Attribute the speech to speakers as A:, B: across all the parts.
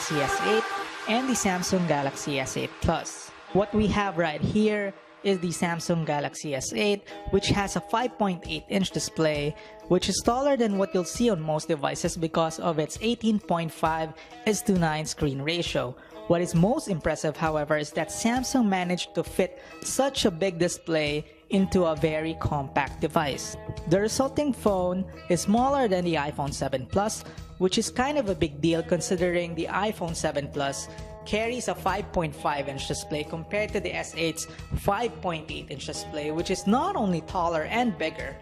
A: Galaxy S8 and the Samsung Galaxy S8 Plus. What we have right here is the Samsung Galaxy S8, which has a 5.8-inch display, which is taller than what you'll see on most devices because of its 18.5:9 screen ratio. What is most impressive, however, is that Samsung managed to fit such a big display into a very compact device. The resulting phone is smaller than the iPhone 7 Plus, which is kind of a big deal considering the iPhone 7 Plus carries a 5.5-inch display compared to the S8's 5.8-inch display, which is not only taller and bigger,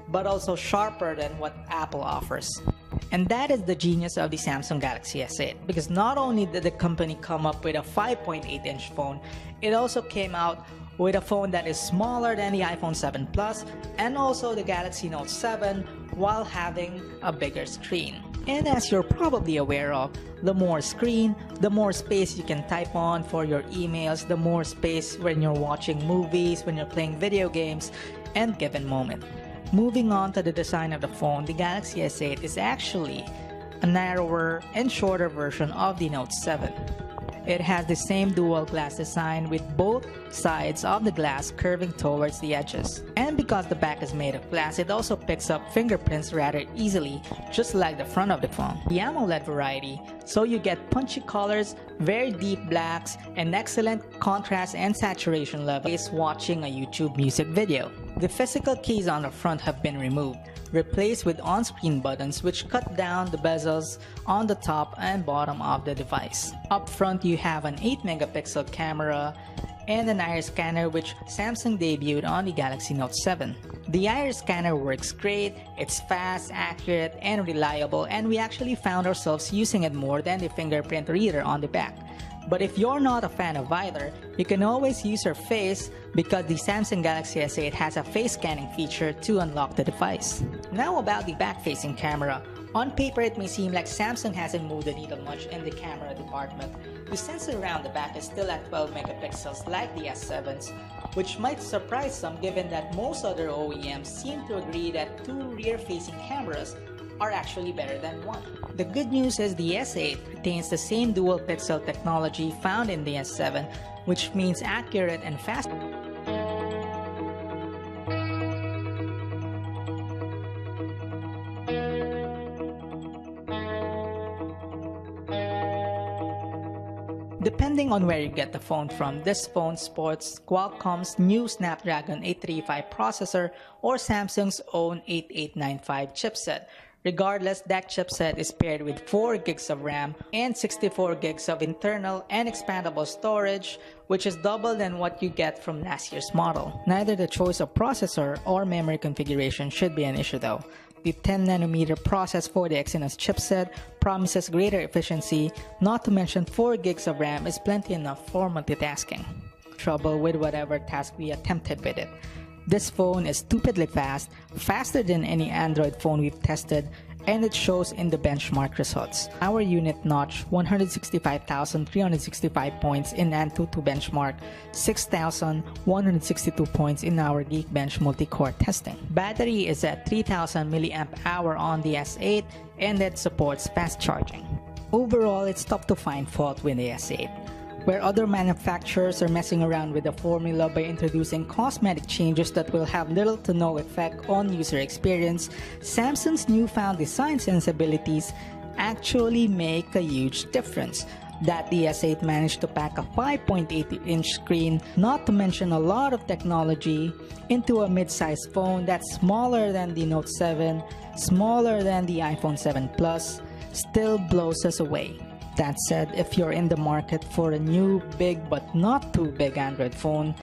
A: but also sharper than what Apple offers. And that is the genius of the Samsung Galaxy S8, because not only did the company come up with a 5.8-inch phone, it also came out with a phone that is smaller than the iPhone 7 Plus and also the Galaxy Note 7 while having a bigger screen. And as you're probably aware of, the more screen, the more space you can type on for your emails, the more space when you're watching movies, when you're playing video games, and given moment. Moving on to the design of the phone, the Galaxy S8 is actually a narrower and shorter version of the Note 7. It has the same dual glass design with both sides of the glass curving towards the edges. And because the back is made of glass, it also picks up fingerprints rather easily, just like the front of the phone. The AMOLED variety, so you get punchy colors, very deep blacks, and excellent contrast and saturation levels watching a YouTube music video. The physical keys on the front have been removed, replaced with on-screen buttons which cut down the bezels on the top and bottom of the device. Up front, you have an 8-megapixel camera and an iris scanner which Samsung debuted on the Galaxy Note 7. The iris scanner works great, it's fast, accurate, and reliable, and we actually found ourselves using it more than the fingerprint reader on the back. But if you're not a fan of either, you can always use your face because the Samsung Galaxy S8 has a face scanning feature to unlock the device. Now about the back-facing camera. On paper, it may seem like Samsung hasn't moved the needle much in the camera department. The sensor around the back is still at 12 megapixels like the S7's, which might surprise some given that most other OEMs seem to agree that two rear-facing cameras are actually better than one. The good news is the S8 retains the same dual pixel technology found in the S7, which means accurate and fast. Depending on where you get the phone from, this phone sports Qualcomm's new Snapdragon 835 processor or Samsung's own 8895 chipset. Regardless, that chipset is paired with 4 gigs of RAM and 64 gigs of internal and expandable storage, which is double than what you get from last year's model. Neither the choice of processor or memory configuration should be an issue though. The 10nm process for the Exynos chipset promises greater efficiency, not to mention 4 gigs of RAM is plenty enough for multitasking. Trouble with whatever task we attempted with it. This phone is stupidly fast, faster than any Android phone we've tested, and it shows in the benchmark results. Our unit notched 165,365 points in Antutu benchmark, 6,162 points in our Geekbench multi-core testing. Battery is at 3,000 mAh on the S8 and it supports fast charging. Overall, it's tough to find fault with the S8. Where other manufacturers are messing around with the formula by introducing cosmetic changes that will have little to no effect on user experience, Samsung's newfound design sensibilities actually make a huge difference. That the S8 managed to pack a 5.8-inch screen, not to mention a lot of technology, into a mid-sized phone that's smaller than the Note 7, smaller than the iPhone 7 Plus, still blows us away. That said, if you're in the market for a new, big but not too big Android phone,